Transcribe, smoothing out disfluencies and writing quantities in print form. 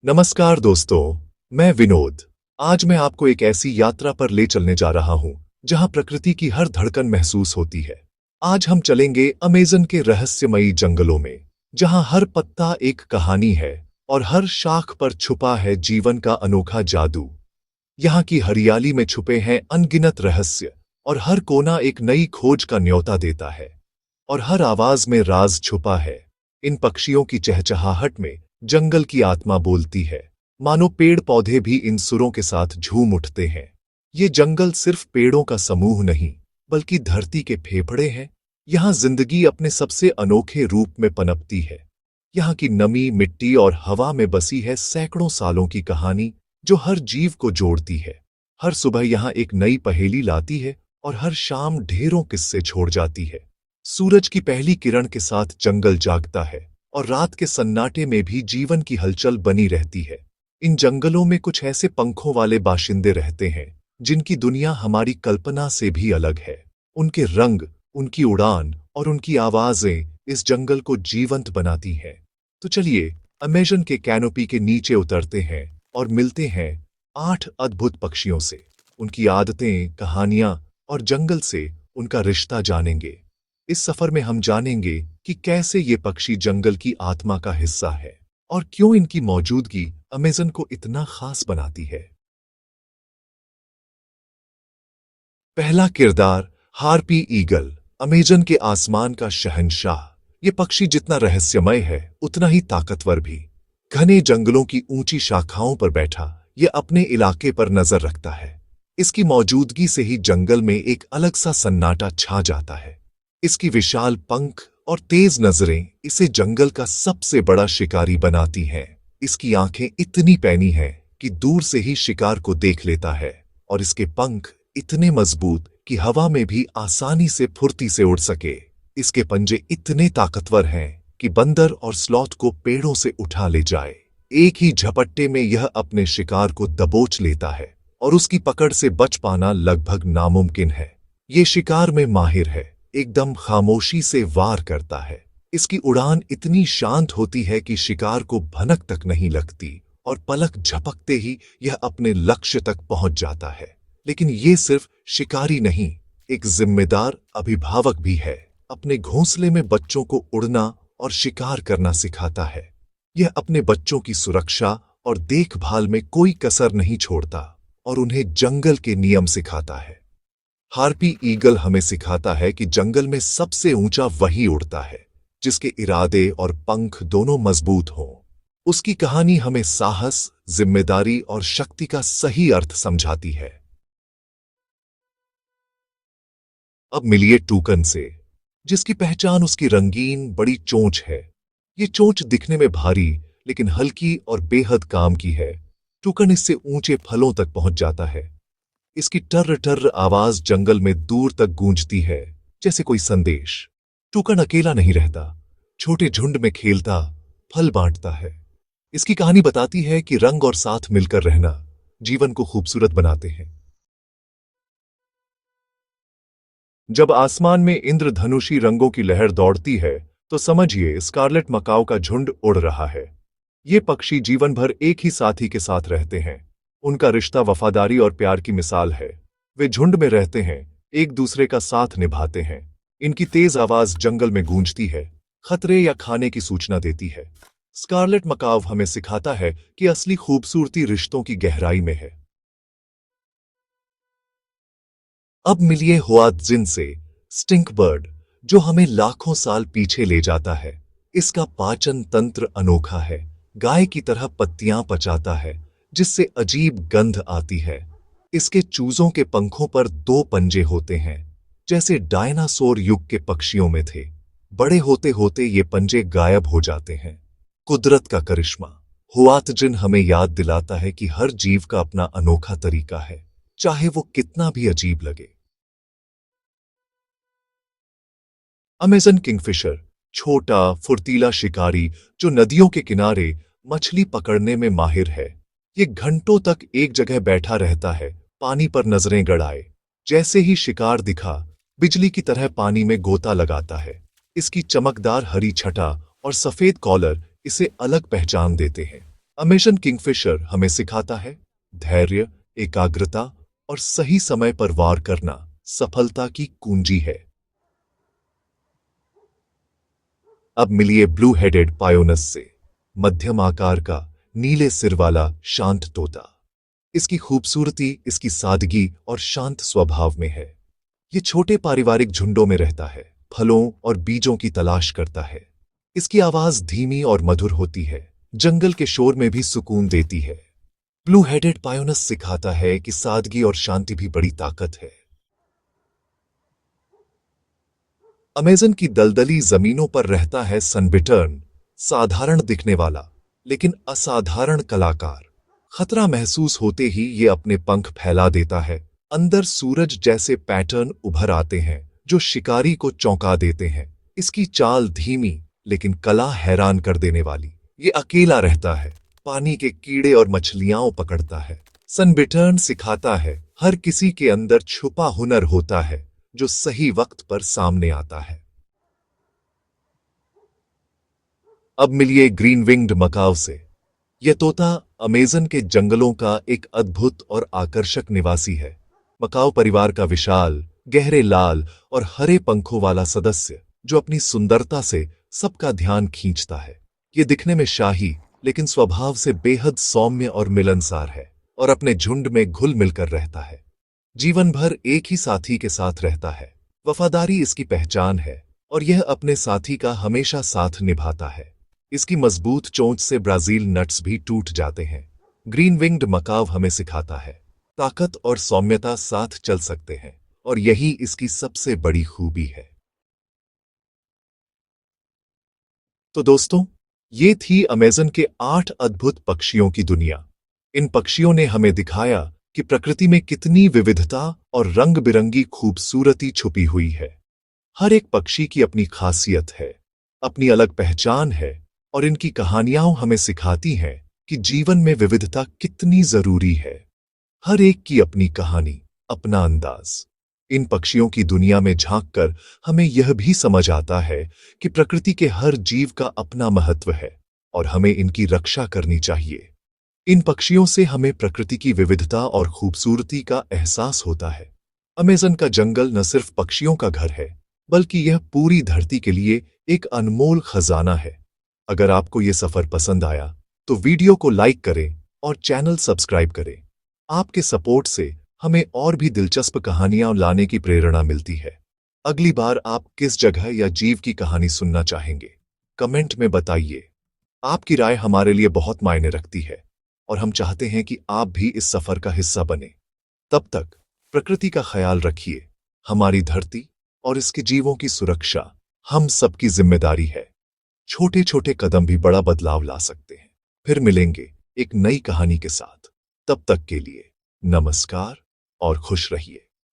नमस्कार दोस्तों, मैं विनोद। आज मैं आपको एक ऐसी यात्रा पर ले चलने जा रहा हूं जहां प्रकृति की हर धड़कन महसूस होती है। आज हम चलेंगे अमेज़न के रहस्यमयी जंगलों में, जहां हर पत्ता एक कहानी है और हर शाख पर छुपा है जीवन का अनोखा जादू। यहाँ की हरियाली में छुपे हैं अनगिनत रहस्य और हर कोना एक नई खोज का न्योता देता है। और हर आवाज में राज छुपा है। इन पक्षियों की चहचहाहट में जंगल की आत्मा बोलती है, मानो पेड़ पौधे भी इन सुरों के साथ झूम उठते हैं। ये जंगल सिर्फ पेड़ों का समूह नहीं, बल्कि धरती के फेफड़े हैं। यहाँ जिंदगी अपने सबसे अनोखे रूप में पनपती है। यहाँ की नमी, मिट्टी और हवा में बसी है सैकड़ों सालों की कहानी, जो हर जीव को जोड़ती है। हर सुबह यहाँ एक नई पहेली लाती है और हर शाम ढेरों किस्से छोड़ जाती है। सूरज की पहली किरण के साथ जंगल जागता है और रात के सन्नाटे में भी जीवन की हलचल बनी रहती है। इन जंगलों में कुछ ऐसे पंखों वाले बाशिंदे रहते हैं जिनकी दुनिया हमारी कल्पना से भी अलग है। उनके रंग, उनकी उड़ान और उनकी आवाजें इस जंगल को जीवंत बनाती हैं। तो चलिए अमेज़न के कैनोपी के नीचे उतरते हैं और मिलते हैं 8 अद्भुत पक्षियों से। उनकी आदतें, कहानियां और जंगल से उनका रिश्ता जानेंगे। इस सफर में हम जानेंगे कि कैसे ये पक्षी जंगल की आत्मा का हिस्सा है और क्यों इनकी मौजूदगी अमेज़न को इतना खास बनाती है। पहला किरदार, हार्पी ईगल, अमेज़न के आसमान का शहंशाह। ये पक्षी जितना रहस्यमय है, उतना ही ताकतवर भी। घने जंगलों की ऊंची शाखाओं पर बैठा ये अपने इलाके पर नजर रखता है। इसकी मौजूदगी से ही जंगल में एक अलग सा सन्नाटा छा जाता है। इसकी विशाल पंख और तेज नजरें इसे जंगल का सबसे बड़ा शिकारी बनाती हैं। इसकी आंखें इतनी पैनी हैं कि दूर से ही शिकार को देख लेता है, और इसके पंख इतने मजबूत कि हवा में भी आसानी से फुर्ती से उड़ सके। इसके पंजे इतने ताकतवर हैं कि बंदर और स्लॉथ को पेड़ों से उठा ले जाए। एक ही झपट्टे में यह अपने शिकार को दबोच लेता है और उसकी पकड़ से बच पाना लगभग नामुमकिन है। ये शिकार में माहिर है, एकदम खामोशी से वार करता है। इसकी उड़ान इतनी शांत होती है कि शिकार को भनक तक नहीं लगती और पलक झपकते ही यह अपने लक्ष्य तक पहुंच जाता है। लेकिन ये सिर्फ शिकारी नहीं, एक जिम्मेदार अभिभावक भी है। अपने घोंसले में बच्चों को उड़ना और शिकार करना सिखाता है। यह अपने बच्चों की सुरक्षा और देखभाल में कोई कसर नहीं छोड़ता और उन्हें जंगल के नियम सिखाता है। हार्पी ईगल हमें सिखाता है कि जंगल में सबसे ऊंचा वही उड़ता है जिसके इरादे और पंख दोनों मजबूत हों। उसकी कहानी हमें साहस, जिम्मेदारी और शक्ति का सही अर्थ समझाती है। अब मिलिए टूकन से, जिसकी पहचान उसकी रंगीन बड़ी चोंच है। ये चोंच दिखने में भारी लेकिन हल्की और बेहद काम की है। टूकन इससे ऊंचे फलों तक पहुंच जाता है। इसकी टर्र टर्र आवाज जंगल में दूर तक गूंजती है, जैसे कोई संदेश। टूकन अकेला नहीं रहता, छोटे झुंड में खेलता, फल बांटता है। इसकी कहानी बताती है कि रंग और साथ मिलकर रहना जीवन को खूबसूरत बनाते हैं। जब आसमान में इंद्रधनुषी रंगों की लहर दौड़ती है, तो समझिए स्कारलेट मकाओ का झुंड उड़ रहा है। ये पक्षी जीवन भर एक ही साथी के साथ रहते हैं। उनका रिश्ता वफादारी और प्यार की मिसाल है। वे झुंड में रहते हैं, एक दूसरे का साथ निभाते हैं। इनकी तेज आवाज जंगल में गूंजती है, खतरे या खाने की सूचना देती है। स्कारलेट मकाव हमें सिखाता है कि असली खूबसूरती रिश्तों की गहराई में है। अब मिलिए हुआतजिन से, स्टिंक बर्ड, जो हमें लाखों साल पीछे ले जाता है। इसका पाचन तंत्र अनोखा है। गाय की तरह पत्तियां पचाता है, जिससे अजीब गंध आती है। इसके चूजों के पंखों पर 2 पंजे होते हैं, जैसे डायनासोर युग के पक्षियों में थे। बड़े होते होते ये पंजे गायब हो जाते हैं। कुदरत का करिश्मा। हुआतजिन हमें याद दिलाता है कि हर जीव का अपना अनोखा तरीका है, चाहे वो कितना भी अजीब लगे। अमेज़न किंगफिशर, छोटा फुर्तीला शिकारी जो नदियों के किनारे मछली पकड़ने में माहिर है। ये घंटों तक एक जगह बैठा रहता है, पानी पर नजरें गड़ाए। जैसे ही शिकार दिखा, बिजली की तरह पानी में गोता लगाता है। इसकी चमकदार हरी छटा और सफेद कॉलर इसे अलग पहचान देते हैं। अमेजन किंगफिशर हमें सिखाता है धैर्य, एकाग्रता और सही समय पर वार करना सफलता की कुंजी है। अब मिलिए ब्लू हेडेड पायोनस से, मध्यम आकार का नीले सिर वाला शांत तोता। इसकी खूबसूरती इसकी सादगी और शांत स्वभाव में है। ये छोटे पारिवारिक झुंडों में रहता है, फलों और बीजों की तलाश करता है। इसकी आवाज धीमी और मधुर होती है, जंगल के शोर में भी सुकून देती है। ब्लू हेडेड पायोनस सिखाता है कि सादगी और शांति भी बड़ी ताकत है। अमेजन की दलदली जमीनों पर रहता है सनबिटर्न, साधारण दिखने वाला लेकिन असाधारण कलाकार। खतरा महसूस होते ही ये अपने पंख फैला देता है। अंदर सूरज जैसे पैटर्न उभर आते हैं जो शिकारी को चौंका देते हैं। इसकी चाल धीमी लेकिन कला हैरान कर देने वाली। ये अकेला रहता है, पानी के कीड़े और मछलियां पकड़ता है। सनबिटर्न सिखाता है हर किसी के अंदर छुपा हुनर होता है जो सही वक्त पर सामने आता है। अब मिलिए ग्रीन विंग्ड मकाओ से। यह तोता अमेजन के जंगलों का एक अद्भुत और आकर्षक निवासी है। मकाओ परिवार का विशाल, गहरे लाल और हरे पंखों वाला सदस्य जो अपनी सुंदरता से सबका ध्यान खींचता है। ये दिखने में शाही लेकिन स्वभाव से बेहद सौम्य और मिलनसार है और अपने झुंड में घुल मिलकर रहता है। जीवन भर एक ही साथी के साथ रहता है। वफादारी इसकी पहचान है और यह अपने साथी का हमेशा साथ निभाता है। इसकी मजबूत चोंच से ब्राजील नट्स भी टूट जाते हैं। ग्रीन विंग्ड मकाव हमें सिखाता है ताकत और सौम्यता साथ चल सकते हैं और यही इसकी सबसे बड़ी खूबी है। तो दोस्तों, ये थी अमेजन के 8 अद्भुत पक्षियों की दुनिया। इन पक्षियों ने हमें दिखाया कि प्रकृति में कितनी विविधता और रंग बिरंगी खूबसूरती छुपी हुई है। हर एक पक्षी की अपनी खासियत है, अपनी अलग पहचान है और इनकी कहानियां हमें सिखाती हैं कि जीवन में विविधता कितनी जरूरी है। हर एक की अपनी कहानी, अपना अंदाज। इन पक्षियों की दुनिया में झांककर हमें यह भी समझ आता है कि प्रकृति के हर जीव का अपना महत्व है और हमें इनकी रक्षा करनी चाहिए। इन पक्षियों से हमें प्रकृति की विविधता और खूबसूरती का एहसास होता है। अमेजन का जंगल न सिर्फ पक्षियों का घर है, बल्कि यह पूरी धरती के लिए एक अनमोल खजाना है। अगर आपको यह सफर पसंद आया तो वीडियो को लाइक करें और चैनल सब्सक्राइब करें। आपके सपोर्ट से हमें और भी दिलचस्प कहानियां लाने की प्रेरणा मिलती है। अगली बार आप किस जगह या जीव की कहानी सुनना चाहेंगे, कमेंट में बताइए। आपकी राय हमारे लिए बहुत मायने रखती है और हम चाहते हैं कि आप भी इस सफर का हिस्सा बने। तब तक प्रकृति का ख्याल रखिए। हमारी धरती और इसके जीवों की सुरक्षा हम सबकी जिम्मेदारी है। छोटे छोटे कदम भी बड़ा बदलाव ला सकते हैं। फिर मिलेंगे एक नई कहानी के साथ। तब तक के लिए नमस्कार और खुश रहिए।